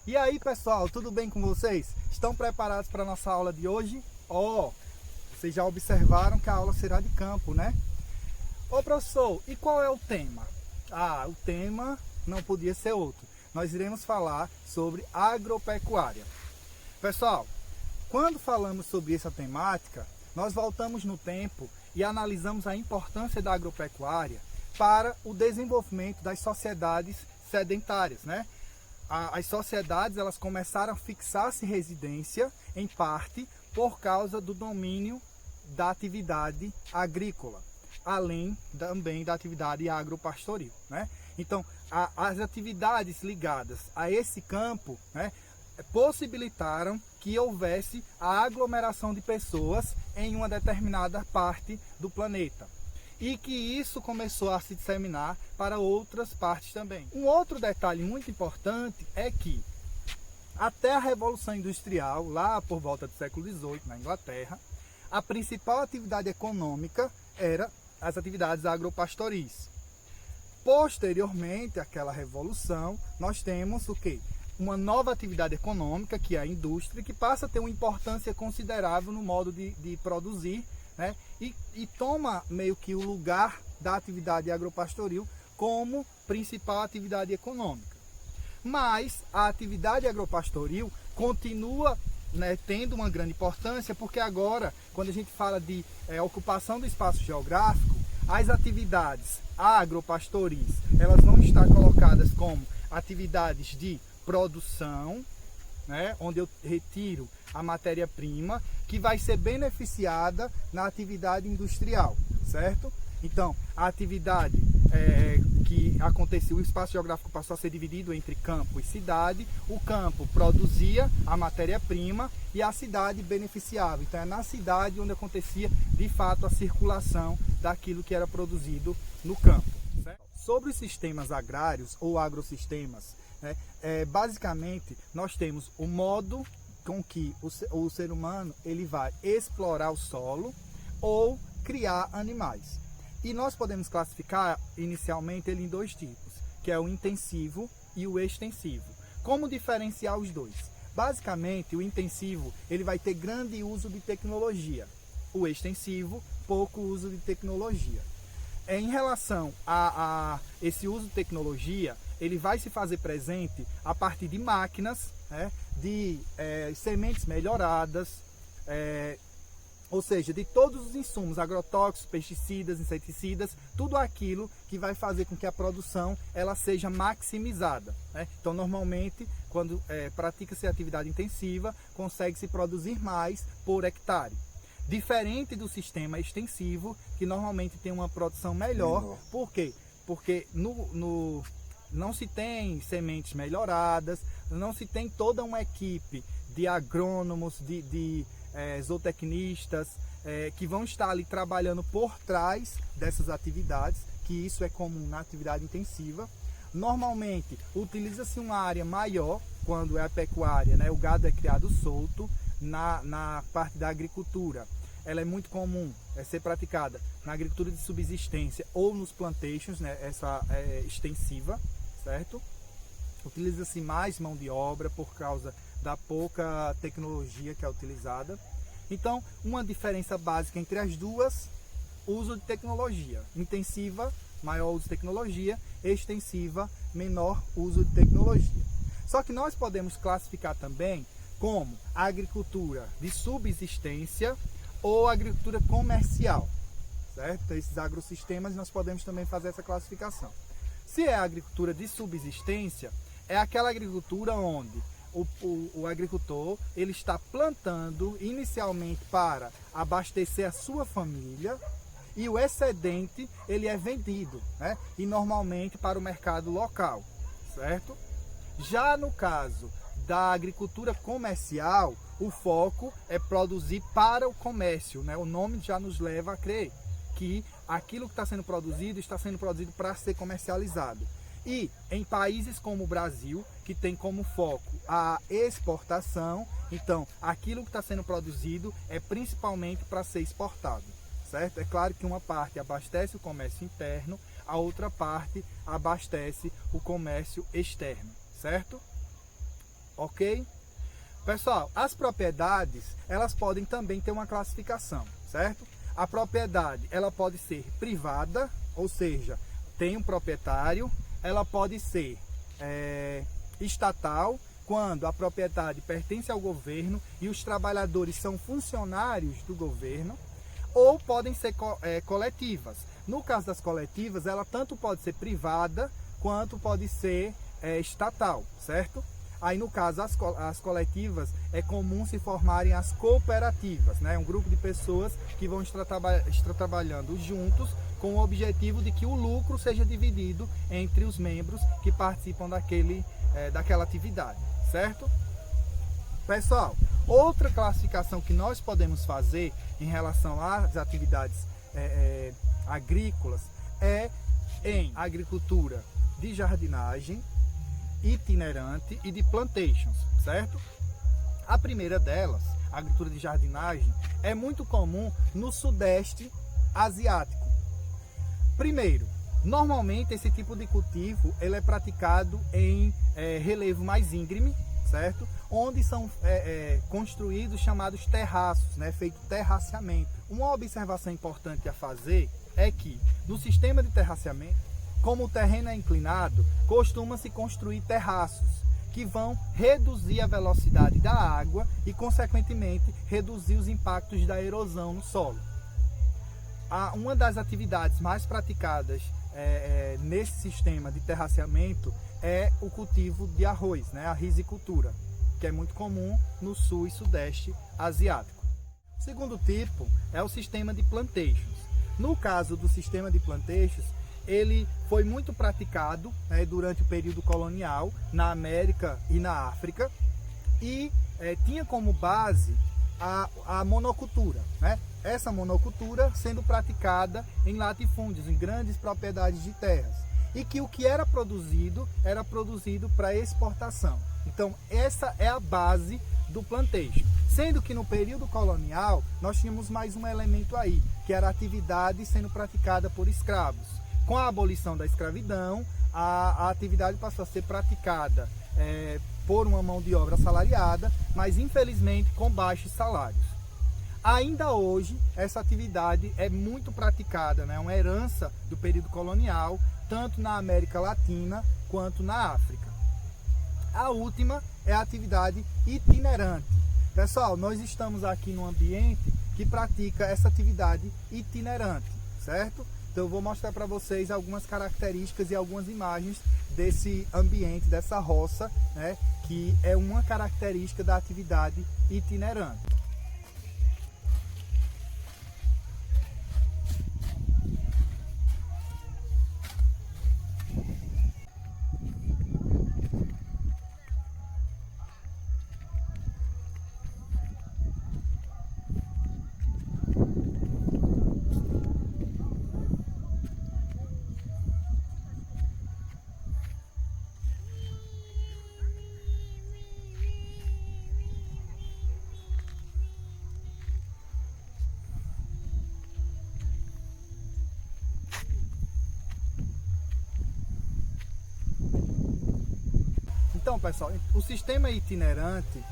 E aí, pessoal, tudo bem com vocês? Estão preparados para a nossa aula de hoje? Vocês já observaram que a aula será de campo, né? Professor, e qual é o tema? O tema não podia ser outro. Nós iremos falar sobre agropecuária. Pessoal, quando falamos sobre essa temática, nós voltamos no tempo e analisamos a importância da agropecuária para o desenvolvimento das sociedades sedentárias, né? As sociedades elas começaram a fixar-se residência, em parte, por causa do domínio da atividade agrícola, além também da atividade agropastoril, né? Então, as atividades ligadas a esse campo, né, possibilitaram que houvesse a aglomeração de pessoas em uma determinada parte do planeta. E que isso começou a se disseminar para outras partes também. Um outro detalhe muito importante é que até a Revolução Industrial, lá por volta do século XVIII, na Inglaterra, a principal atividade econômica era as atividades agropastoris. Posteriormente àquela revolução, nós temos o quê? Uma nova atividade econômica, que é a indústria, que passa a ter uma importância considerável no modo de produzir, né? E toma meio que o lugar da atividade agropastoril como principal atividade econômica. Mas a atividade agropastoril continua, né, tendo uma grande importância, porque agora, quando a gente fala de ocupação do espaço geográfico, as atividades agropastoris, elas vão estar colocadas como atividades de produção, né, onde eu retiro a matéria-prima, que vai ser beneficiada na atividade industrial, certo? Então, a atividade que aconteceu, o espaço geográfico passou a ser dividido entre campo e cidade. O campo produzia a matéria-prima e a cidade beneficiava. Então, é na cidade onde acontecia, de fato, a circulação daquilo que era produzido no campo, certo? Sobre os sistemas agrários ou agrossistemas, basicamente, nós temos o modo com que o ser humano ele vai explorar o solo ou criar animais. E nós podemos classificar inicialmente ele em dois tipos, que é o intensivo e o extensivo. Como diferenciar os dois? Basicamente, o intensivo ele vai ter grande uso de tecnologia. O extensivo, pouco uso de tecnologia. Em relação a esse uso de tecnologia, ele vai se fazer presente a partir de máquinas, de sementes melhoradas, ou seja, de todos os insumos, agrotóxicos, pesticidas, inseticidas, tudo aquilo que vai fazer com que a produção ela seja maximizada, né? Então, normalmente, quando pratica-se atividade intensiva, consegue-se produzir mais por hectare. Diferente do sistema extensivo, que normalmente tem uma produção melhor. Por quê? Porque não se tem sementes melhoradas, não se tem toda uma equipe de agrônomos, de zootecnistas, que vão estar ali trabalhando por trás dessas atividades, que isso é comum na atividade intensiva. Normalmente, utiliza-se uma área maior, quando é a pecuária, né? O gado é criado solto. Na parte da agricultura, ela é muito comum ser praticada na agricultura de subsistência ou nos plantations, né? Essa é extensiva, certo? Utiliza-se mais mão de obra por causa da pouca tecnologia que é utilizada. Então, uma diferença básica entre as duas: uso de tecnologia. Intensiva, maior uso de tecnologia; extensiva, menor uso de tecnologia. Só que nós podemos classificar também como agricultura de subsistência ou agricultura comercial, certo? Então, esses agrossistemas nós podemos também fazer essa classificação. Se é agricultura de subsistência, é aquela agricultura onde o agricultor ele está plantando inicialmente para abastecer a sua família e o excedente ele é vendido, né? E normalmente para o mercado local, certo? Já no caso da agricultura comercial, o foco é produzir para o comércio, né? O nome já nos leva a crer que aquilo que está sendo produzido para ser comercializado. E em países como o Brasil, que tem como foco a exportação, então aquilo que está sendo produzido é principalmente para ser exportado, certo? É claro que uma parte abastece o comércio interno, a outra parte abastece o comércio externo, certo? ok? Pessoal, as propriedades, elas podem também ter uma classificação, certo? A propriedade, ela pode ser privada, ou seja, tem um proprietário. Ela pode ser estatal, quando a propriedade pertence ao governo e os trabalhadores são funcionários do governo, ou podem ser coletivas. No caso das coletivas, ela tanto pode ser privada, quanto pode ser estatal, certo? Aí, no caso, as coletivas, é comum se formarem as cooperativas, né? Um grupo de pessoas que vão estar trabalhando juntos com o objetivo de que o lucro seja dividido entre os membros que participam daquela atividade, certo? Pessoal, outra classificação que nós podemos fazer em relação às atividades agrícolas é em agricultura de jardinagem, itinerante e de plantations, certo? A primeira delas, a agricultura de jardinagem, é muito comum no sudeste asiático. Primeiro, normalmente esse tipo de cultivo ele é praticado em relevo mais íngreme, certo? Onde são construídos chamados terraços, né? Feito terraceamento. Uma observação importante a fazer é que no sistema de terraceamento, como o terreno é inclinado, costuma-se construir terraços que vão reduzir a velocidade da água e, consequentemente, reduzir os impactos da erosão no solo. Uma das atividades mais praticadas nesse sistema de terraceamento é o cultivo de arroz, né? A rizicultura, que é muito comum no sul e sudeste asiático. O segundo tipo é o sistema de plantations. No caso do sistema de plantations, ele foi muito praticado, né, durante o período colonial na América e na África e tinha como base a monocultura, né? Essa monocultura sendo praticada em latifúndios, em grandes propriedades de terras, e que o que era produzido para exportação. Então essa é a base do plantation. Sendo que no período colonial nós tínhamos mais um elemento aí, que era a atividade sendo praticada por escravos. Com a abolição da escravidão, a atividade passou a ser praticada por uma mão de obra assalariada, mas infelizmente com baixos salários. Ainda hoje, essa atividade é muito praticada, né? É uma herança do período colonial, tanto na América Latina quanto na África. A última é a atividade itinerante. Pessoal, nós estamos aqui num ambiente que pratica essa atividade itinerante, certo? Então eu vou mostrar para vocês algumas características e algumas imagens desse ambiente, dessa roça, né, que é uma característica da atividade itinerante. Então, pessoal, o sistema itinerante,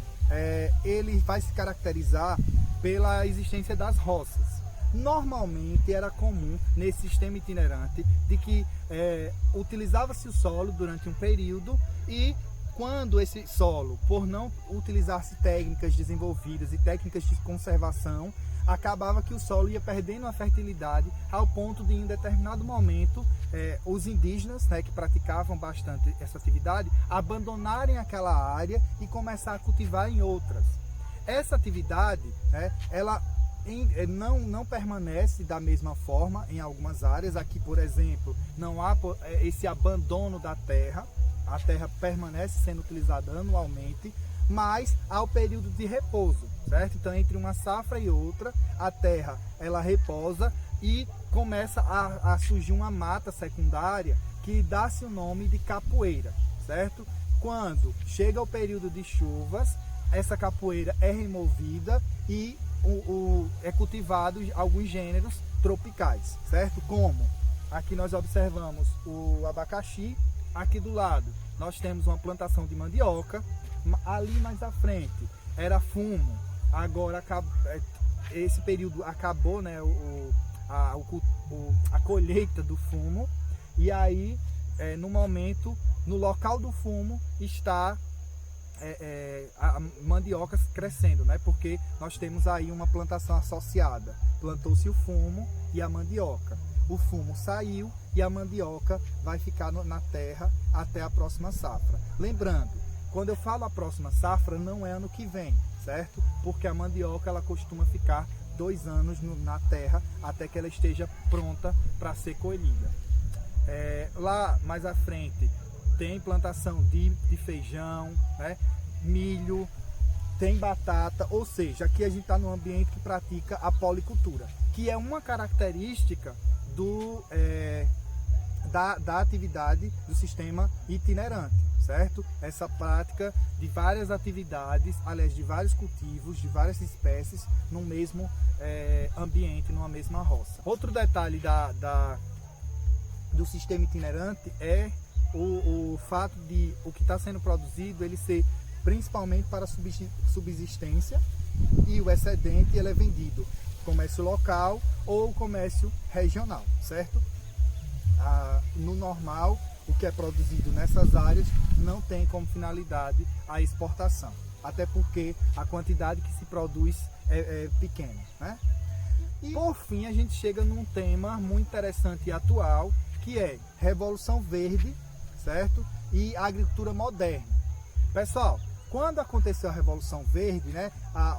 ele vai se caracterizar pela existência das roças. Normalmente era comum nesse sistema itinerante de que utilizava-se o solo durante um período e quando esse solo, por não utilizar-se técnicas desenvolvidas e técnicas de conservação, acabava que o solo ia perdendo a fertilidade ao ponto de, em determinado momento, os indígenas, né, que praticavam bastante essa atividade, abandonarem aquela área e começar a cultivar em outras. Essa atividade, né, ela não permanece da mesma forma em algumas áreas. Aqui, por exemplo, não há esse abandono da terra, a terra permanece sendo utilizada anualmente, mas há o período de repouso, certo? Então, entre uma safra e outra, a terra ela repousa e começa a surgir uma mata secundária que dá-se o nome de capoeira, certo? Quando chega o período de chuvas, essa capoeira é removida e é cultivado alguns gêneros tropicais, certo? Como aqui nós observamos o abacaxi, aqui do lado nós temos uma plantação de mandioca, Ali mais à frente era fumo, agora esse período acabou, né, a colheita do fumo, e aí no momento, no local do fumo está a mandioca crescendo, né? Porque nós temos aí uma plantação associada. Plantou-se o fumo e a mandioca. O fumo saiu e a mandioca vai ficar na terra até a próxima safra. Lembrando, quando eu falo a próxima safra, não é ano que vem, certo? Porque a mandioca ela costuma ficar 2 anos na terra até que ela esteja pronta para ser colhida. Lá mais à frente tem plantação de feijão, né? Milho, tem batata, ou seja, aqui a gente está num ambiente que pratica a policultura, que é uma característica da atividade do sistema itinerante, certo? Essa prática de várias atividades, aliás, de vários cultivos, de várias espécies, no mesmo ambiente, numa mesma roça. Outro detalhe do sistema itinerante é o fato de o que está sendo produzido ele ser principalmente para subsistência, e o excedente ele é vendido comércio local ou comércio regional, certo? No normal, o que é produzido nessas áreas não tem como finalidade a exportação, até porque a quantidade que se produz é pequena, né? E por fim a gente chega num tema muito interessante e atual, que é Revolução Verde, certo? E agricultura moderna. Pessoal, quando aconteceu a Revolução Verde, né,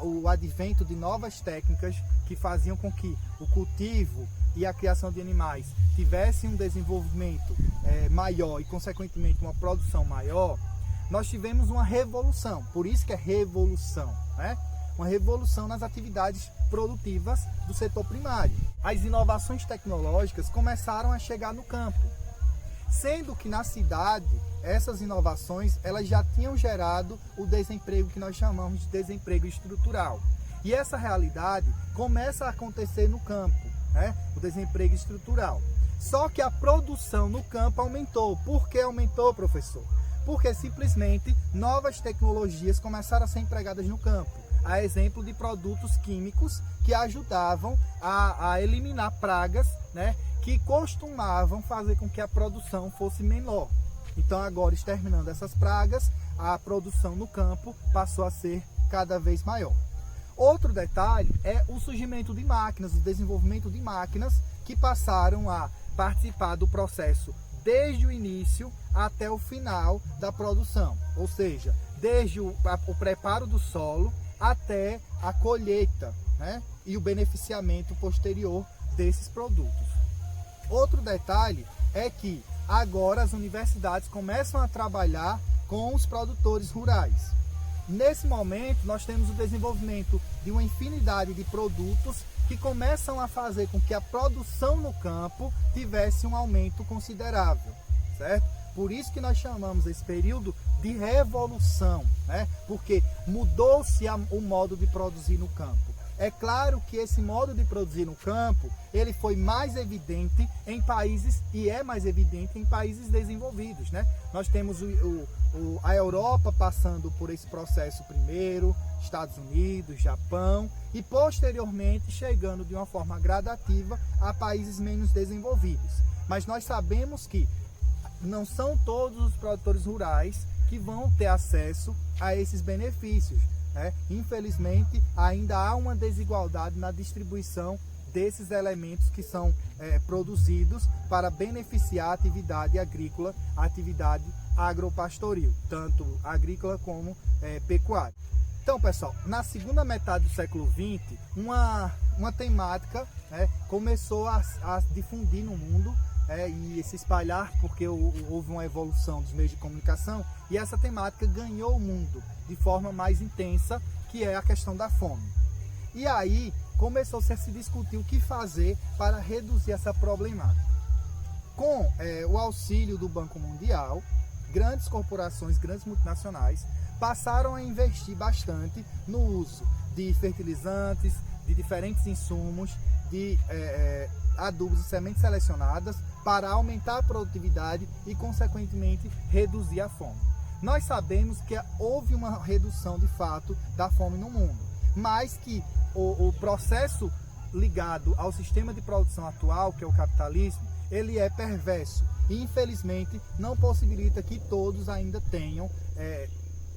o advento de novas técnicas que faziam com que o cultivo e a criação de animais tivessem um desenvolvimento maior e, consequentemente, uma produção maior, nós tivemos uma revolução. Por isso que é revolução, né? Uma revolução nas atividades produtivas do setor primário. As inovações tecnológicas começaram a chegar no campo, sendo que na cidade essas inovações elas já tinham gerado o desemprego que nós chamamos de desemprego estrutural. E essa realidade começa a acontecer no campo, né? O desemprego estrutural. Só que a produção no campo aumentou. Por que aumentou, professor? Porque simplesmente novas tecnologias começaram a ser empregadas no campo. A exemplo de produtos químicos que ajudavam a eliminar pragas, né, que costumavam fazer com que a produção fosse menor. Então agora, exterminando essas pragas, a produção no campo passou a ser cada vez maior. Outro detalhe é o surgimento de máquinas, o desenvolvimento de máquinas que passaram a participar do processo desde o início até o final da produção. Ou seja, desde o preparo do solo até a colheita, né, e o beneficiamento posterior desses produtos. Outro detalhe é que agora as universidades começam a trabalhar com os produtores rurais. Nesse momento, nós temos o desenvolvimento de uma infinidade de produtos que começam a fazer com que a produção no campo tivesse um aumento considerável, certo? Por isso que nós chamamos esse período de revolução, né? Porque mudou-se o modo de produzir no campo. É claro que esse modo de produzir no campo, ele foi mais evidente em países, e é mais evidente em países desenvolvidos, né? Nós temos a Europa passando por esse processo primeiro, Estados Unidos, Japão, e posteriormente chegando de uma forma gradativa a países menos desenvolvidos. Mas nós sabemos que não são todos os produtores rurais que vão ter acesso a esses benefícios, né? Infelizmente, ainda há uma desigualdade na distribuição desses elementos que são produzidos para beneficiar a atividade agrícola, a atividade agropastoril, tanto agrícola como pecuária. Então, pessoal, na segunda metade do século XX, uma temática, né, começou a difundir no mundo, e se espalhar, porque houve uma evolução dos meios de comunicação, e essa temática ganhou o mundo de forma mais intensa, que é a questão da fome. E aí começou-se a se discutir o que fazer para reduzir essa problemática. Com o auxílio do Banco Mundial, grandes corporações, grandes multinacionais, passaram a investir bastante no uso de fertilizantes, de diferentes insumos, de adubos e sementes selecionadas para aumentar a produtividade e, consequentemente, reduzir a fome. Nós sabemos que houve uma redução de fato da fome no mundo, mas que o processo ligado ao sistema de produção atual, que é o capitalismo, ele é perverso e infelizmente não possibilita que todos ainda tenham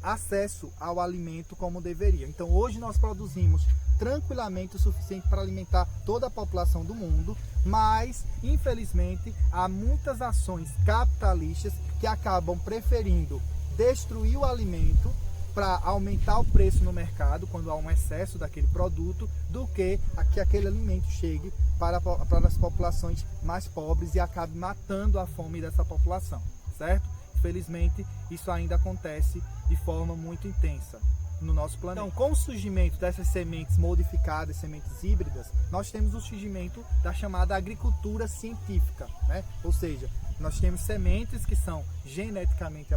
acesso ao alimento como deveria. Então hoje nós produzimos tranquilamente o suficiente para alimentar toda a população do mundo, mas infelizmente há muitas ações capitalistas que acabam preferindo destruir o alimento para aumentar o preço no mercado quando há um excesso daquele produto, do que aquele alimento chegue para as populações mais pobres e acabe matando a fome dessa população, certo? Infelizmente isso ainda acontece de forma muito intensa no nosso planeta. Então, com o surgimento dessas sementes modificadas, sementes híbridas, nós temos o surgimento da chamada agricultura científica, né? Ou seja, nós temos sementes que são geneticamente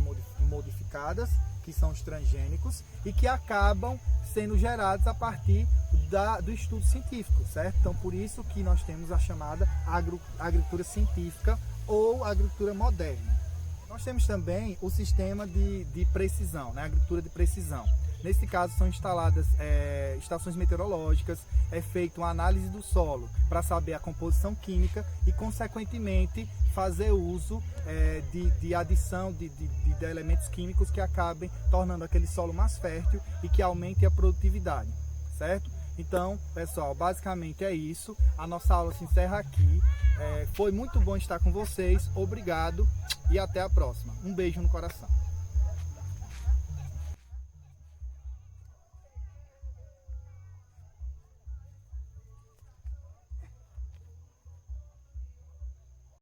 modificadas, que são os transgênicos e que acabam sendo gerados a partir do estudo científico, certo? Então, por isso que nós temos a chamada agricultura científica ou agricultura moderna. Nós temos também o sistema de precisão, né? Agricultura de precisão. Nesse caso, são instaladas estações meteorológicas, é feita uma análise do solo para saber a composição química e, consequentemente, fazer uso de adição de elementos químicos que acabem tornando aquele solo mais fértil e que aumente a produtividade, certo? Então, pessoal, basicamente é isso. A nossa aula se encerra aqui. Foi muito bom estar com vocês. Obrigado e até a próxima. Um beijo no coração.